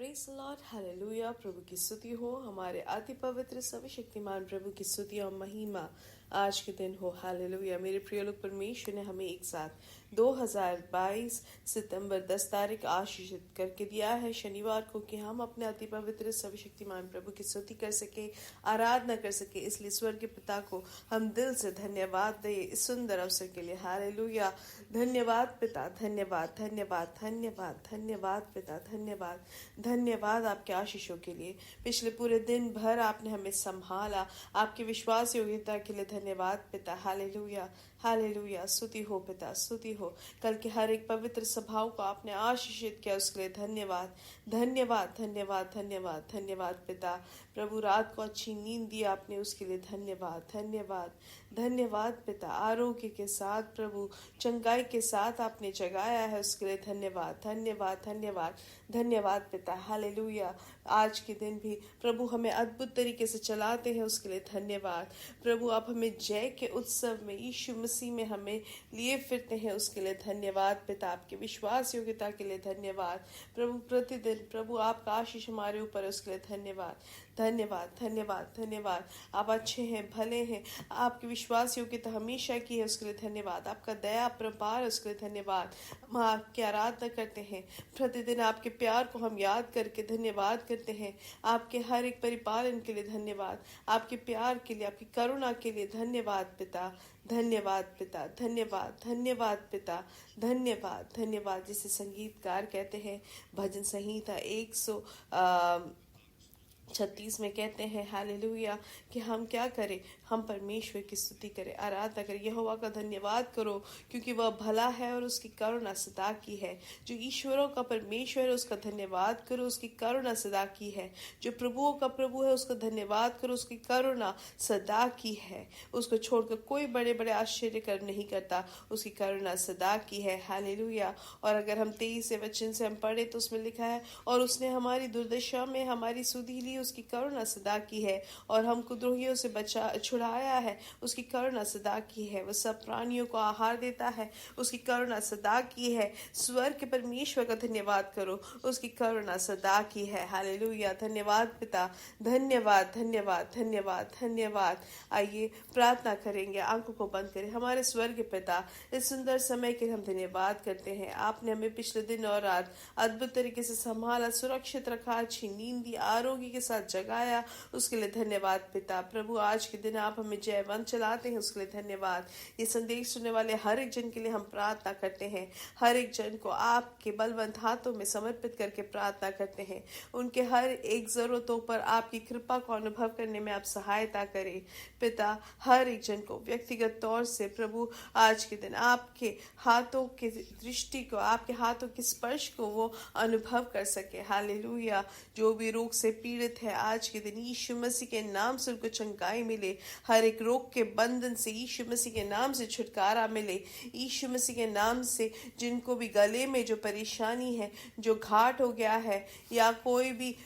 Praise Lord hallelujah. प्रभु की स्तुति हो। हमारे अति पवित्र सर्वशक्तिमान प्रभु की स्तुति और महिमा आज के दिन हो। हालेलुया। मेरे प्रिय लोग, परमेश्वर ने हमें एक साथ 2022 सितंबर 10 तारीख आशीषित करके दिया है शनिवार को कि हम अपने अति पवित्र सर्वशक्तिमान प्रभु की स्तुति कर सके, आराधना कर सके। इसलिए स्वर्ग के पिता को हम दिल से धन्यवाद दें इस सुंदर अवसर के लिए। हालेलुया। धन्यवाद पिता, धन्यवाद धन्यवाद धन्यवाद धन्यवाद पिता, धन्यवाद धन्यवाद आपके आशीषों के लिए। पिछले पूरे दिन भर आपने हमें संभाला, आपकी विश्वास योग्यता के लिए धन्यवाद पिता। Hallelujah hallelujah. स्तुति हो पिता, स्तुति हो। कल के हर एक पवित्र सभाओं को आपने आशीषित किया, उसके लिए धन्यवाद धन्यवाद धन्यवाद धन्यवाद धन्यवाद पिता। प्रभु रात को अच्छी नींद दी आपने, उसके लिए धन्यवाद धन्यवाद धन्यवाद पिता। आरोग्य के साथ प्रभु चंगाई के साथ आपने जगाया है, उसके लिए धन्यवाद धन्यवाद धन्यवाद धन्यवाद पिता। हालेलुया। आज के दिन भी प्रभु हमें अद्भुत तरीके से चलाते हैं, उसके लिए धन्यवाद। प्रभु आप हमें जय के उत्सव में यीशु मसीह में हमें लिए फिरते हैं, उसके लिए धन्यवाद पिता। आपके विश्वास योग्यता के लिए धन्यवाद प्रभु। प्रतिदिन प्रभु आपका आशीष हमारे ऊपर है, उसके लिए धन्यवाद धन्यवाद धन्यवाद धन्यवाद। आप अच्छे हैं, भले हैं, आपकी विश्वास योग्यता हमेशा की है, उसके लिए धन्यवाद। आपका दया प्रपार है, उसके लिए धन्यवाद। हम आपकी आराधना करते हैं, प्रतिदिन आपके प्यार को हम याद करके धन्यवाद करते हैं। आपके हर एक परिपालन के लिए धन्यवाद, आपके प्यार के लिए, आपकी करुणा के लिए धन्यवाद पिता। धन्यवाद पिता, धन्यवाद धन्यवाद पिता, धन्यवाद धन्यवाद। जिसे संगीतकार कहते हैं, भजन संहिता 136 में कहते हैं हालेलुया कि हम क्या करें, हम परमेश्वर की स्तुति करें, आराधना करें, यहोवा का धन्यवाद करो क्योंकि वह भला है और उसकी करुणा सदा की है। जो ईश्वरों का परमेश्वर है उसका धन्यवाद करो, उसकी करुणा सदा की है। जो प्रभुओं का प्रभु है उसका धन्यवाद करो, उसकी करुणा सदा की है। उसको छोड़कर कोई बड़े बड़े आश्चर्य कर नहीं करता, उसकी करुणा सदा की है। हालेलुया। और अगर हम 23 वचन से हम पढ़े तो उसमें लिखा है, और उसने हमारी दुर्दशा में हमारी सुधि ली, उसकी करुणा सदा की है। और हमको द्रोहियों से छुड़ाया है, उसकी करुणा सदा की है। वह सब प्राणियों को आहार देता है, उसकी करुणा सदा की है। स्वर्ग के परमेश्वर का धन्यवाद करो, उसकी करुणा सदा की है। हालेलुया। धन्यवाद पिता, धन्यवाद धन्यवाद धन्यवाद धन्यवाद। आइए प्रार्थना करेंगे, आंखों को बंद करें। हमारे स्वर्ग के पिता, इस सुंदर समय के लिए हम धन्यवाद करते हैं। आपने हमें पिछले दिन और रात अद्भुत तरीके से संभाला, सुरक्षित रखा, अच्छी नींद दी, आरोग्य के साथ जगाया, उसके लिए धन्यवाद पिता। प्रभु आज के दिन आप हमें जयवंत चलाते हैं, उसके लिए धन्यवाद। ये संदेश सुनने वाले हर एक जन के लिए हम प्रार्थना करते हैं, हर एक जन को आपके बलवंत हाथों में समर्पित करके प्रार्थना करते हैं। उनके हर एक जरूरतों पर आपकी कृपा को अनुभव करने में आप सहायता करें पिता। हर एक जन को व्यक्तिगत तौर से प्रभु आज के दिन आपके हाथों की दृष्टि को, आपके हाथों के स्पर्श को वो अनुभव कर सके। हालेलुया। जो भी रोग से पीड़ित है आज के दिन यीशु मसीह के नाम से उनको चंगाई मिले, हर एक रोग के बंधन से यीशु मसीह के नाम से छुटकारा मिले। यीशु मसीह के नाम से जिनको भी गले में जो परेशानी है, जो घाट हो गया है या कोई भी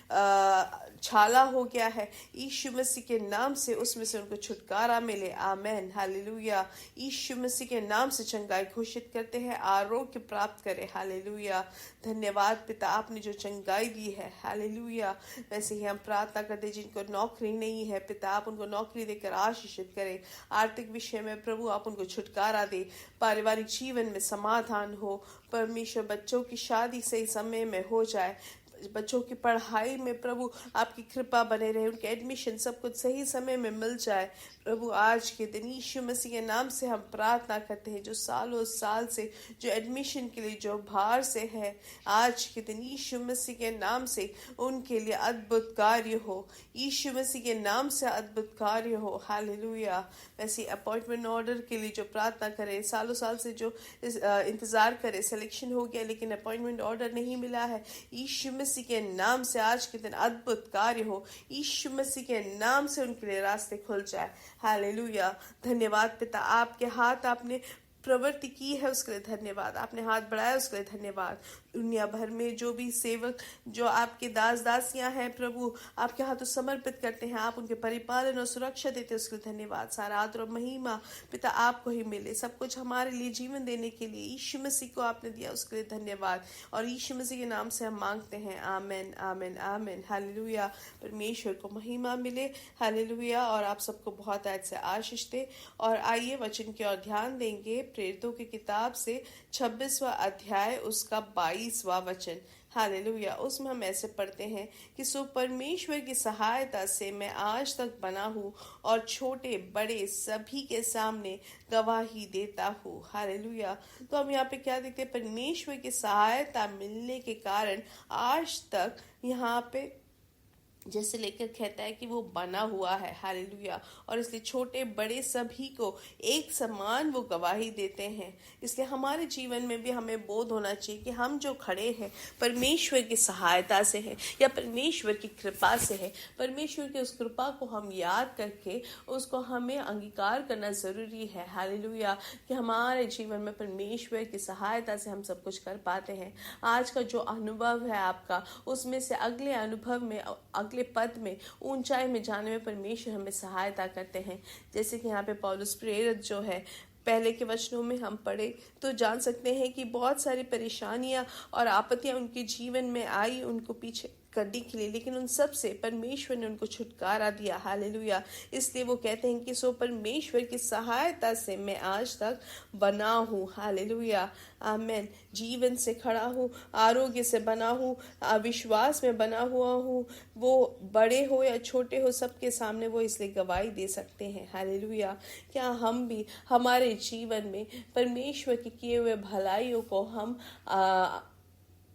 छाला हो गया है, यीशु मसीह के नाम से उसमें से उनको छुटकारा मिले। आमेन। हालेलुया। यीशु मसीह के नाम से चंगाई घोषित करते हैं, आरोग्य प्राप्त करें। हालेलुया। धन्यवाद पिता, आपने जो चंगाई दी है। हालेलुया। वैसे ही हम प्रार्थना करते जिनको नौकरी नहीं है पिता, आप उनको नौकरी देकर आशीषित करें। आर्थिक विषय में प्रभु आप उनको छुटकारा दे, पारिवारिक जीवन में समाधान हो। परमेश्वर बच्चों की शादी सही समय में हो जाए, बच्चों की पढ़ाई में प्रभु आपकी कृपा बने रहे, उनके एडमिशन सब कुछ सही समय में मिल जाए। प्रभु आज के दिन यीशु मसीह के नाम से हम प्रार्थना करते हैं, जो सालों साल से जो एडमिशन के लिए जो भार से है, आज के दिन यीशु मसीह के नाम से उनके लिए अद्भुत कार्य हो। यीशु मसीह के नाम से अद्भुत कार्य हो। हालेलुया। वैसे अपॉइंटमेंट ऑर्डर के लिए जो प्रार्थना करें, सालों साल से जो इंतजार करे, सिलेक्शन हो गया लेकिन अपॉइंटमेंट ऑर्डर नहीं मिला है, यीशु मसीह के नाम से आज के दिन अद्भुत कार्य हो। यीशु मसीह के नाम से उनके लिए रास्ते खुल जाए। हालेलुया। धन्यवाद पिता, आपके हाथ आपने प्रवृत्ति की है, उसके लिए धन्यवाद। आपने हाथ बढ़ाया, उसके लिए धन्यवाद। दुनिया भर में जो भी सेवक, जो आपके दास दासियां हैं प्रभु, आपके हाथों समर्पित करते हैं, आप उनके परिपालन और सुरक्षा देते हैं, उसके लिए धन्यवाद। सारा आदर और महिमा पिता आपको ही मिले। सब कुछ हमारे लिए जीवन देने के लिए यीशु मसीह को आपने दिया, उसके लिए धन्यवाद। और यीशु मसीह के नाम से हम मांगते हैं, आमेन आमेन आमेन। हालेलुया। परमेश्वर को महिमा मिले। हालेलुया। और आप सबको बहुत आज से आशीष दे। और आइए वचन की ओर ध्यान देंगे। प्रेरितों की किताब से 26वां अध्याय, उसका 22वां वचन। हालेलुया। उसमें हम ऐसे पढ़ते हैं कि सो परमेश्वर की सहायता से मैं आज तक बना हूँ और छोटे बड़े सभी के सामने गवाही देता हूँ। हालेलुया। तो हम यहाँ पे क्या देखते हैं? परमेश्वर की सहायता मिलने के कारण आज तक यहाँ पे जैसे लेकर कहता है कि वो बना हुआ है। हालेलुया। और इसलिए छोटे बड़े सभी को एक समान वो गवाही देते हैं। इसलिए हमारे जीवन में भी हमें बोध होना चाहिए कि हम जो खड़े हैं परमेश्वर की सहायता से है या परमेश्वर की कृपा से है। परमेश्वर की उस कृपा को हम याद करके उसको हमें अंगीकार करना जरूरी है। हालेलुया। कि हमारे जीवन में परमेश्वर की सहायता से हम सब कुछ कर पाते हैं। आज का जो अनुभव है आपका, उसमें से अगले अनुभव में, अगले पद में, ऊंचाई में जाने में परमेश्वर हमें सहायता करते हैं। जैसे कि यहाँ पे पौलुस प्रेरित जो है, पहले के वचनों में हम पढ़े तो जान सकते हैं कि बहुत सारी परेशानियां और आपत्तियां उनके जीवन में आई उनको पीछे करने के लिए, लेकिन उन सब से परमेश्वर ने उनको छुटकारा दिया। हालेलुया। इसलिए वो कहते हैं कि सो परमेश्वर की सहायता से मैं आज तक बना हूँ। हालेलुया। आमेन। जीवन से खड़ा हूँ, आरोग्य से बना हूँ, विश्वास में बना हुआ हूँ। वो बड़े हो या छोटे हो, सबके सामने वो इसलिए गवाही दे सकते हैं। हालेलुया। क्या हम भी हमारे जीवन में परमेश्वर के किए हुए भलाइयों को हम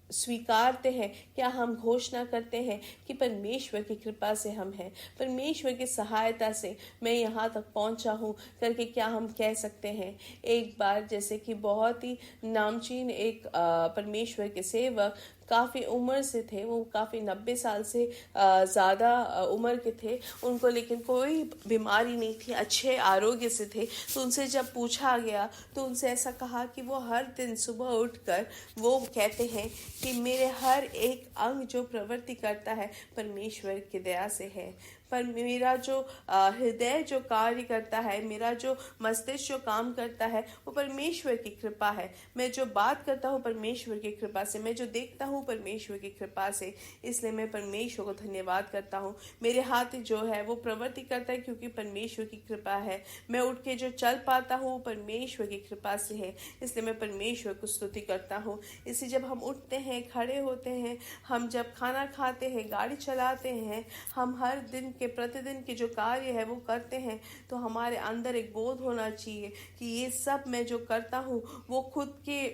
स्वीकारते हैं? क्या हम घोषणा करते हैं कि परमेश्वर की कृपा से हम हैं, परमेश्वर की सहायता से मैं यहाँ तक पहुँचा हूँ करके क्या हम कह सकते हैं? एक बार जैसे कि बहुत ही नामचीन एक परमेश्वर के सेवक काफ़ी उम्र से थे, वो काफ़ी 90 साल से ज़्यादा उम्र के थे उनको, लेकिन कोई बीमारी नहीं थी, अच्छे आरोग्य से थे। तो उनसे जब पूछा गया तो उनसे ऐसा कहा कि वो हर दिन सुबह उठकर वो कहते हैं कि मेरे हर एक अंग जो प्रवृत्ति करता है परमेश्वर की दया से है। पर मेरा जो हृदय जो कार्य करता है, मेरा जो मस्तिष्क जो काम करता है, वो परमेश्वर की कृपा है। मैं जो बात करता हूँ परमेश्वर की कृपा से, मैं जो देखता हूँ परमेश्वर की कृपा से। इसलिए मैं परमेश्वर को धन्यवाद करता हूँ। मेरे हाथ जो है वो प्रवृत्ति करता है क्योंकि परमेश्वर की कृपा है। मैं उठ के जो चल पाता हूँ परमेश्वर की कृपा से है। इसलिए मैं परमेश्वर को स्तुति करता हूँ। इसलिए जब हम उठते हैं, खड़े होते हैं, हम जब खाना खाते हैं, गाड़ी चलाते हैं, हम हर दिन के प्रतिदिन के जो कार्य है वो करते हैं, तो हमारे अंदर एक बोध होना चाहिए कि ये सब मैं जो करता हूँ वो खुद के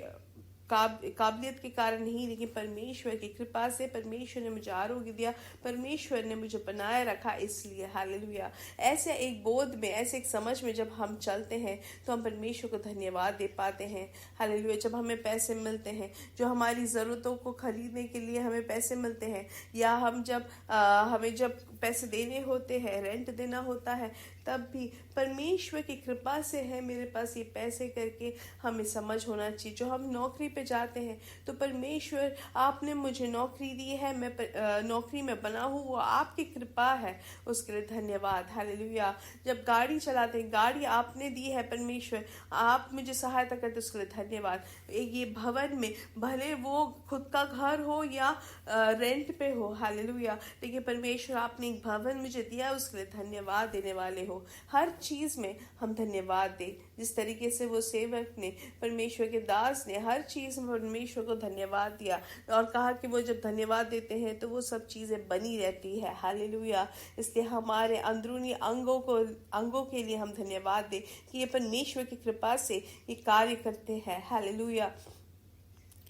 काबिलियत के कारण नहीं, लेकिन परमेश्वर की कृपा से। परमेश्वर ने मुझे आरोग्य दिया, परमेश्वर ने मुझे बनाए रखा, इसलिए। हालेलुया। ऐसे एक बोध में, ऐसे एक समझ में जब हम चलते हैं तो हम परमेश्वर को धन्यवाद दे पाते हैं। हालेलुया। जब हमें पैसे मिलते हैं, जो हमारी ज़रूरतों को खरीदने के लिए हमें पैसे मिलते हैं, या हम जब हमें जब पैसे देने होते हैं, रेंट देना होता है, तब भी परमेश्वर की कृपा से है मेरे पास ये पैसे करके हमें समझ होना चाहिए। जो हम नौकरी पे जाते हैं तो परमेश्वर आपने मुझे नौकरी दी है, मैं नौकरी में बना हूँ, वो आपकी कृपा है, उसके लिए धन्यवाद। हालेलुया। जब गाड़ी चलाते हैं, गाड़ी आपने दी है परमेश्वर, आप मुझे सहायता करते, उसके लिए धन्यवाद। ये भवन में भले वो खुद का घर हो या रेंट पे हो, हालेलुया, लेकिन परमेश्वर आपने एक भवन मुझे दिया, उसके लिए धन्यवाद देने वाले हो। हर चीज में हम धन्यवाद दें। जिस तरीके से वो सेवक ने, परमेश्वर के दास ने हर चीज में परमेश्वर को धन्यवाद दिया और कहा कि वो जब धन्यवाद देते हैं तो वो सब चीजें बनी रहती है। हालेलुया। इसलिए हमारे अंदरूनी अंगों के लिए हम धन्यवाद दें कि ये परमेश्वर की कृपा से ये कार्य करते हैं। हालेलुया।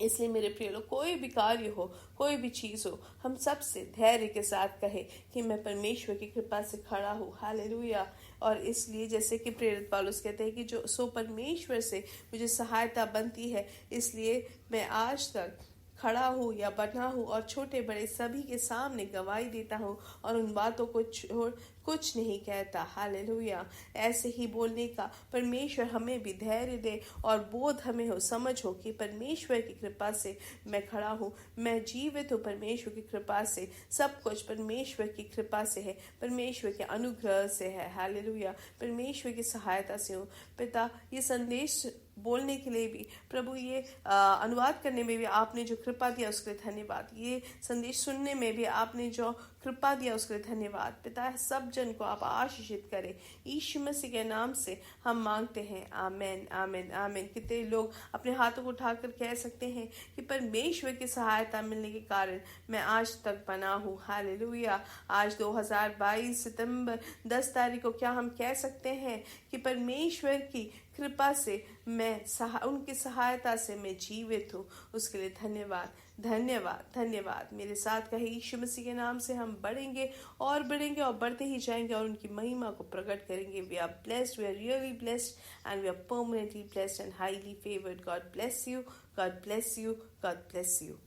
इसलिए मेरे प्रिय लोग, कोई भी कार्य हो, कोई भी चीज हो, हम सबसे धैर्य के साथ कहे कि मैं परमेश्वर की कृपा से खड़ा हूँ। हालेलुया। और इसलिए जैसे कि प्रेरित पौलुस कहते हैं कि जो सो परमेश्वर से मुझे सहायता बनती है, इसलिए मैं आज तक खड़ा हूँ या बना हूँ और छोटे बड़े सभी के सामने गवाही देता हूँ और उन बातों को कुछ नहीं कहता। हालेलुया। ऐसे ही बोलने का परमेश्वर हमें भी धैर्य दे और बोध हमें हो, समझ हो कि परमेश्वर की कृपा से मैं खड़ा हूँ, मैं जीवित हूँ परमेश्वर की कृपा से। सब कुछ परमेश्वर की कृपा से है, परमेश्वर के अनुग्रह से है। हालेलुया। परमेश्वर की सहायता से हूँ। पिता, ये संदेश बोलने के लिए भी प्रभु, ये अनुवाद करने में भी आपने जो कृपा दिया उसके लिए धन्यवाद। ये संदेश सुनने में भी आपने जो कृपा दिया उसके लिए धन्यवाद। पिता, सब जन को आप आशीषित करें, यीशु मसीह के नाम से हम मांगते हैं। आमेन, आमेन, आमेन। कितने लोग अपने हाथों को उठाकर कह सकते हैं कि परमेश्वर की सहायता मिलने के कारण मैं आज तक बना हूँ। हालेलुया। आज 2022 सितंबर 10 तारीख को क्या हम कह सकते हैं कि परमेश्वर की कृपा से मैं उनकी सहायता से मैं जीवित हूँ। उसके लिए धन्यवाद, धन्यवाद, धन्यवाद। मेरे साथ कहे, यीशु मसीह के नाम से हम बढ़ेंगे और बढ़ेंगे और बढ़ते ही जाएंगे और उनकी महिमा को प्रकट करेंगे। We are blessed, we are really blessed and we are permanently blessed and highly favoured. God bless you, God bless you, God bless you.